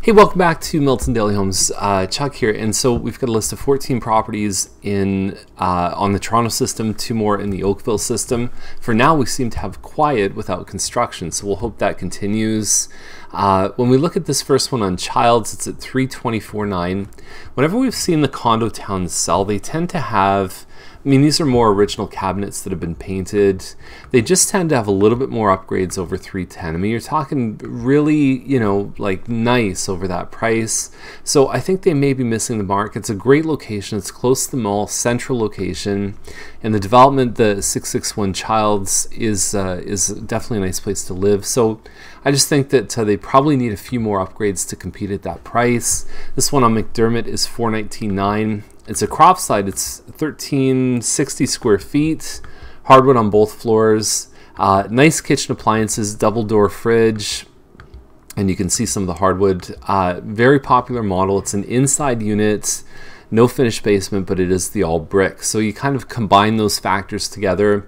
Hey, welcome back to Milton Daily Homes. Chuck here, and so we've got a list of 14 properties in on the Toronto system, 2 more in the Oakville system. For now, we seem to have quiet without construction, so we'll hope that continues. When we look at this first one on Childs, it's at 324.9. Whenever we've seen the condo towns sell, they tend to have, I mean, these are more original cabinets that have been painted. They just tend to have a little bit more upgrades over 310. I mean, you're talking really, like nice over that price. So I think they may be missing the mark. It's a great location. It's close to the mall, central location. And the development, the 661 Childs, is definitely a nice place to live. So I just think that they probably need a few more upgrades to compete at that price. This one on McDermott is 419.9. It's a crop side. It's 1360 square feet, hardwood on both floors, nice kitchen appliances, double door fridge, and you can see some of the hardwood. Very popular model. It's an inside unit, no finished basement, but it is the all brick. So you kind of combine those factors together.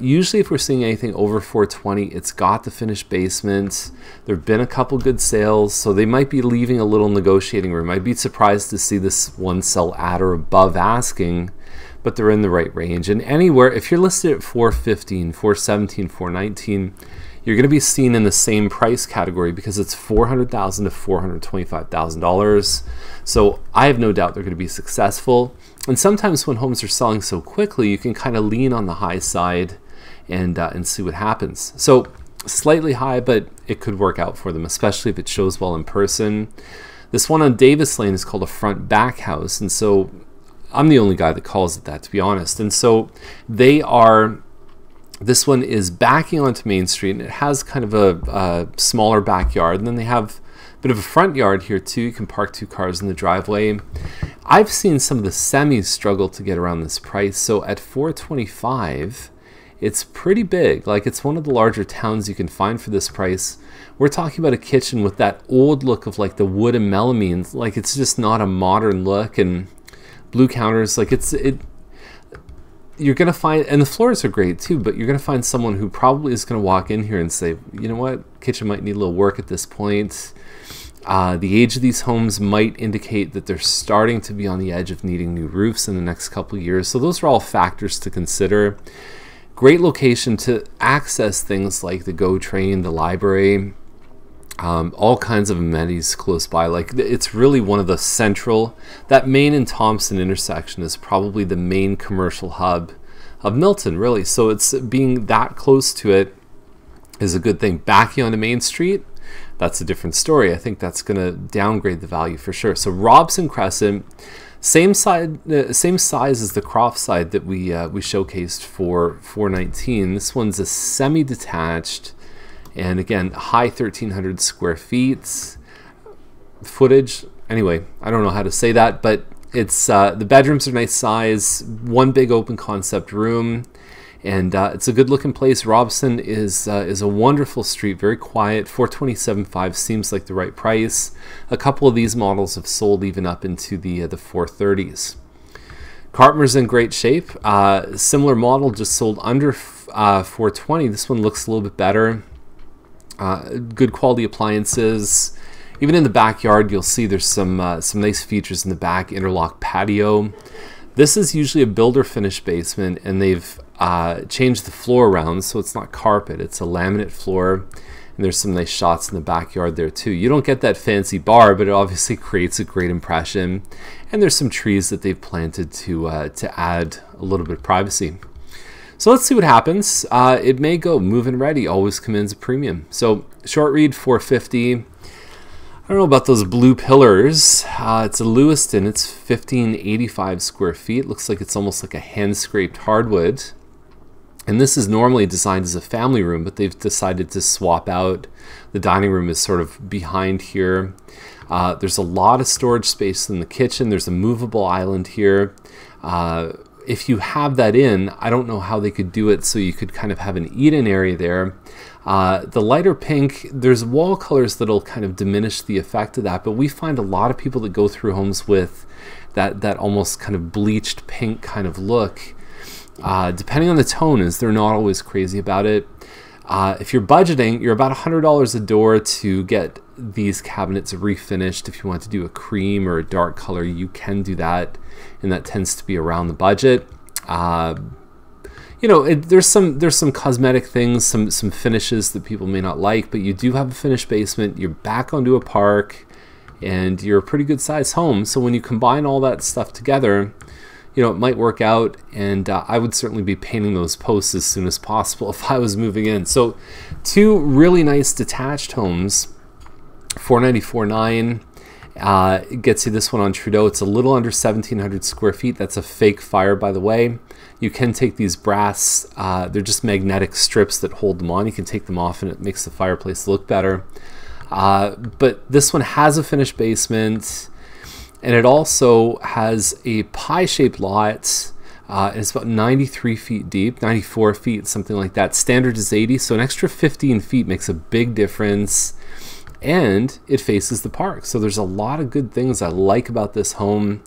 Usually if we're seeing anything over 420, it's got the finished basement. There have been a couple good sales, so they might be leaving a little negotiating room. I'd be surprised to see this one sell at or above asking, but they're in the right range. And anywhere, if you're listed at 415, 417, 419, you're going to be seen in the same price category because it's $400,000 to $425,000. So I have no doubt they're going to be successful. And sometimes when homes are selling so quickly, you can kind of lean on the high side and see what happens. So slightly high, but it could work out for them, especially if it shows well in person. This one on Davis Lane is called a front back house. And so I'm the only guy that calls it that, to be honest. And so this one is backing onto Main Street, and it has kind of a smaller backyard. And then they have a bit of a front yard here too. You can park 2 cars in the driveway. I've seen some of the semis struggle to get around this price. So at 425, it's pretty big. Like, it's one of the larger towns you can find for this price. We're talking about a kitchen with that old look of like the wood and melamine. Like, it's just not a modern look, and blue counters. Like, you're going to find, and the floors are great too, but you're going to find someone who probably is going to walk in here and say, you know what, kitchen might need a little work at this point. The age of these homes might indicate that they're starting to be on the edge of needing new roofs in the next couple of years. So those are all factors to consider. Great location to access things like the GO train, the library, all kinds of amenities close by. Like, it's really one of the central, that Main and Thompson intersection is probably the main commercial hub of Milton, really. So it's being that close to it is a good thing. Backing onto Main Street, that's a different story. I think that's going to downgrade the value for sure. So Robson Crescent, same size as the Croft side that we showcased for 419. This one's a semi-detached, and again, high 1,300 square feet. Footage, anyway, I don't know how to say that, but it's the bedrooms are nice size, one big open concept room, and it's a good looking place. Robson is a wonderful street, very quiet. 427.5 seems like the right price. A couple of these models have sold even up into the 430s. Cartmer's in great shape. Similar model, just sold under 420. This one looks a little bit better. Good quality appliances. Even in the backyard, you'll see there's some nice features in the back. Interlock patio. This is usually a builder finished basement, and they've changed the floor around, so it's not carpet, it's a laminate floor, and there's some nice shots in the backyard there too. You don't get that fancy bar, but it obviously creates a great impression, and there's some trees that they've planted to add a little bit of privacy. So let's see what happens. It may go move-in ready, always commands a premium. So short read 450. I don't know about those blue pillars. It's a Lewiston. It's 1,585 square feet. Looks like it's almost like a hand-scraped hardwood. And this is normally designed as a family room, but they've decided to swap out. The dining room is sort of behind here. There's a lot of storage space in the kitchen. There's a movable island here. If you have that in, I don't know how they could do it so you could kind of have an eat-in area there. The lighter pink, there's wall colors that'll kind of diminish the effect of that, but we find a lot of people that go through homes with that almost kind of bleached pink kind of look. Depending on the tone, is they're not always crazy about it. If you're budgeting, you're about $100 a door to get these cabinets refinished. If you want to do a cream or a dark color, you can do that, and that tends to be around the budget. You know, there's some cosmetic things, some finishes that people may not like, but you do have a finished basement. You're back onto a park, and you're a pretty good sized home. So when you combine all that stuff together, you know, it might work out. And I would certainly be painting those posts as soon as possible if I was moving in. So 2 really nice detached homes, $494,900. It gets you this one on Trudeau. It's a little under 1,700 square feet. That's a fake fire, by the way. You can take these brass, they're just magnetic strips that hold them on. You can take them off and it makes the fireplace look better. But this one has a finished basement, and it also has a pie-shaped lot. And it's about 93 feet deep, 94 feet, something like that. Standard is 80, so an extra 15 feet makes a big difference. And it faces the park. So there's a lot of good things I like about this home.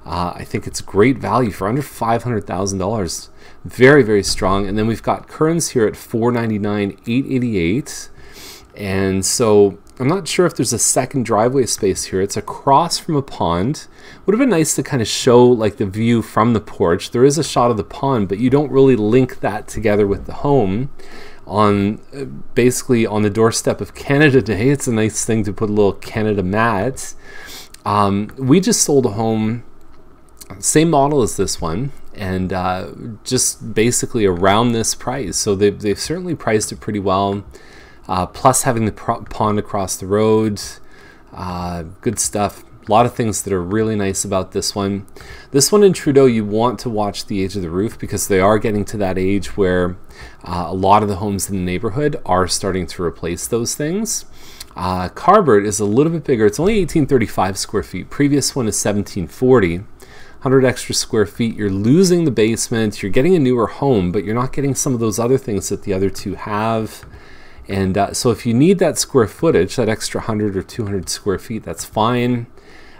I think it's great value for under $500,000. Very, very strong. And then we've got Kearns here at $499,888. And so I'm not sure if there's a second driveway space here. It's across from a pond. Would have been nice to kind of show like the view from the porch. There is a shot of the pond, but you don't really link that together with the home. On basically on the doorstep of Canada Day. It's a nice thing to put a little Canada mat. We just sold a home, same model as this one, and just basically around this price. So they've certainly priced it pretty well. Plus having the pond across the road, good stuff. A lot of things that are really nice about this one. This one in Trudeau, you want to watch the age of the roof because they are getting to that age where a lot of the homes in the neighborhood are starting to replace those things. Carbert is a little bit bigger. It's only 1,835 square feet. Previous one is 1,740. 100 extra square feet. You're losing the basement. You're getting a newer home, but you're not getting some of those other things that the other two have. And so if you need that square footage, that extra 100 or 200 square feet, that's fine.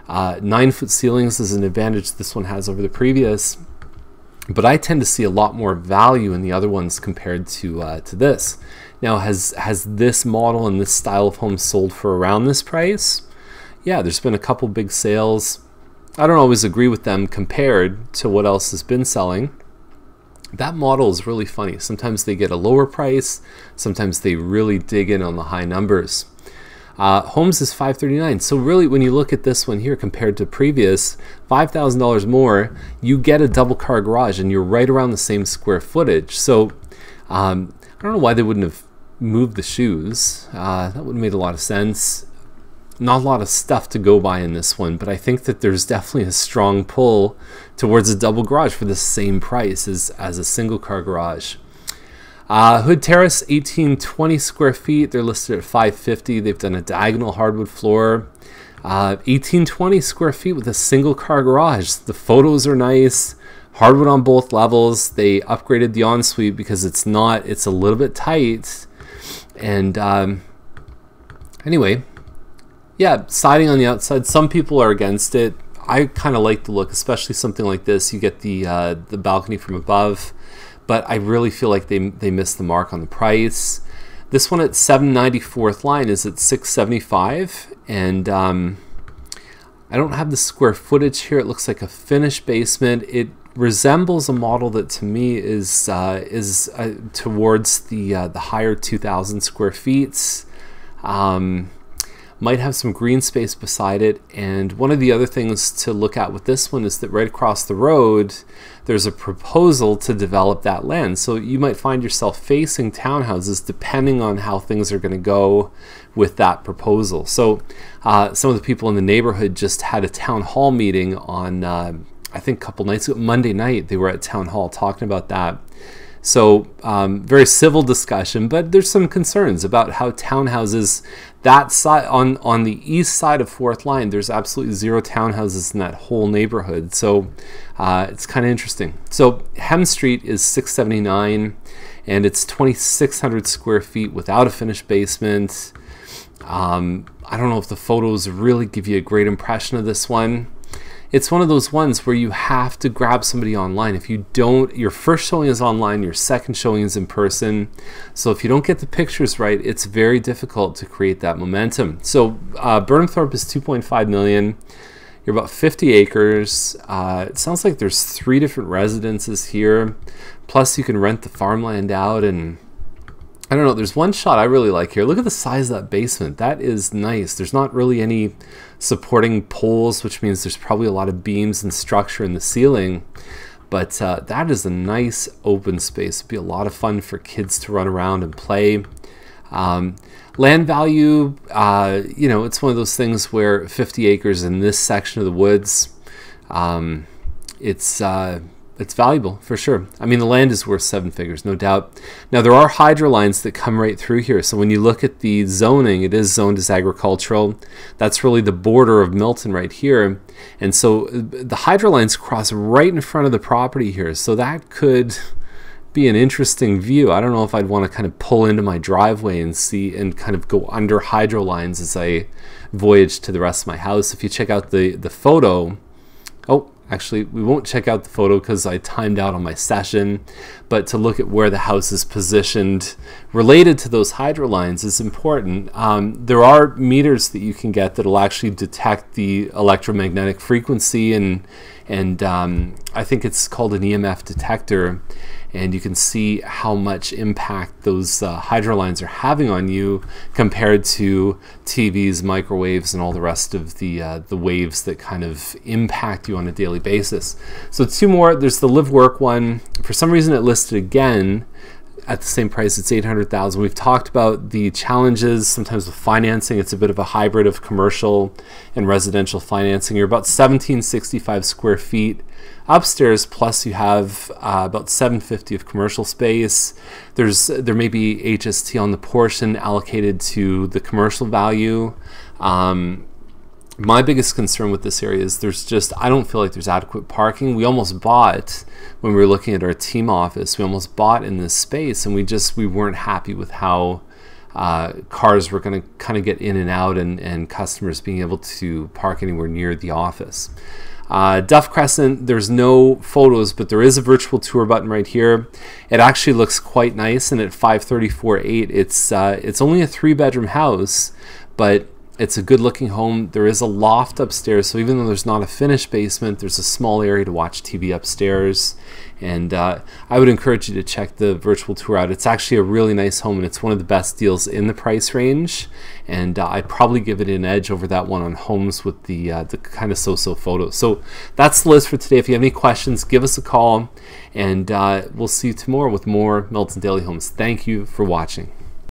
9-foot ceilings is an advantage this one has over the previous, but I tend to see a lot more value in the other ones compared to this. Now, has this model and this style of home sold for around this price? Yeah, there's been a couple big sales. I don't always agree with them compared to what else has been selling. That model is really funny. Sometimes they get a lower price, sometimes they really dig in on the high numbers. Homes is $539. So really, when you look at this one here compared to previous, $5,000 more, you get a double car garage and you're right around the same square footage. So I don't know why they wouldn't have moved the shoes. That would have made a lot of sense. Not a lot of stuff to go by in this one, but I think that there's definitely a strong pull towards a double garage for the same price as a single car garage. Hood Terrace, 1,820 square feet. They're listed at $550. They've done a diagonal hardwood floor. 1,820 square feet with a single car garage. The photos are nice. Hardwood on both levels. They upgraded the ensuite because it's a little bit tight. And anyway, yeah, siding on the outside. Some people are against it. I kind of like the look, especially something like this. You get the balcony from above. But I really feel like they missed the mark on the price. This one at 794th line is at $675, and I don't have the square footage here. It looks like a finished basement. It resembles a model that to me is towards the higher 2,000 square feet. Might have some green space beside it. And one of the other things to look at with this one is that right across the road, there's a proposal to develop that land. So you might find yourself facing townhouses depending on how things are going to go with that proposal. So some of the people in the neighborhood just had a town hall meeting on, I think a couple nights ago, Monday night, they were at town hall talking about that. So very civil discussion, but there's some concerns about how townhouses, that side on the east side of 4th line, there's absolutely zero townhouses in that whole neighborhood. So it's kind of interesting. So Hem Street is $679, and it's 2,600 square feet without a finished basement. I don't know if the photos really give you a great impression of this one. it's one of those ones where you have to grab somebody online. If you don't, your first showing is online, your second showing is in person. So if you don't get the pictures right, it's very difficult to create that momentum. So Burnthorpe is 2.5 million. You're about 50 acres. It sounds like there's 3 different residences here. Plus you can rent the farmland out, and I don't know, there's one shot I really like here. Look at the size of that basement. That is nice. There's not really any supporting poles, which means there's probably a lot of beams and structure in the ceiling. But that is a nice open space. It'd be a lot of fun for kids to run around and play. Land value, you know, it's one of those things where 50 acres in this section of the woods, it's valuable for sure. I mean, the land is worth 7 figures, no doubt. Now, there are hydro lines that come right through here. So when you look at the zoning, it is zoned as agricultural. That's really the border of Milton right here. And so the hydro lines cross right in front of the property here. So that could be an interesting view. I don't know if I'd want to kind of pull into my driveway and see and kind of go under hydro lines as I voyage to the rest of my house. If you check out the photo, oh, actually, we won't check out the photo because I timed out on my session, but to look at where the house is positioned related to those hydro lines is important. There are meters that you can get that will actually detect the electromagnetic frequency, and I think it's called an EMF detector, and you can see how much impact those hydro lines are having on you compared to TVs, microwaves, and all the rest of the waves that kind of impact you on a daily basis. So 2 more. There's the live work one. For some reason it listed again at the same price. It's $800,000. We've talked about the challenges sometimes with financing. It's a bit of a hybrid of commercial and residential financing. You're about 1765 square feet upstairs, plus you have about 750 of commercial space. There may be HST on the portion allocated to the commercial value. My biggest concern with this area is I don't feel like there's adequate parking. We almost bought, when we were looking at our team office, we almost bought in this space, and we weren't happy with how cars were going to kind of get in and out, and customers being able to park anywhere near the office. Duff Crescent, there's no photos, but there is a virtual tour button right here. It actually looks quite nice, and at $534,800, it's only a 3-bedroom house, but it's a good looking home. There is a loft upstairs, so even though there's not a finished basement, there's a small area to watch TV upstairs. And I would encourage you to check the virtual tour out. It's actually a really nice home, and it's one of the best deals in the price range. And I'd probably give it an edge over that one on homes with the kind of so-so photos. So that's the list for today. If you have any questions, give us a call, and we'll see you tomorrow with more Milton Daily Homes. Thank you for watching.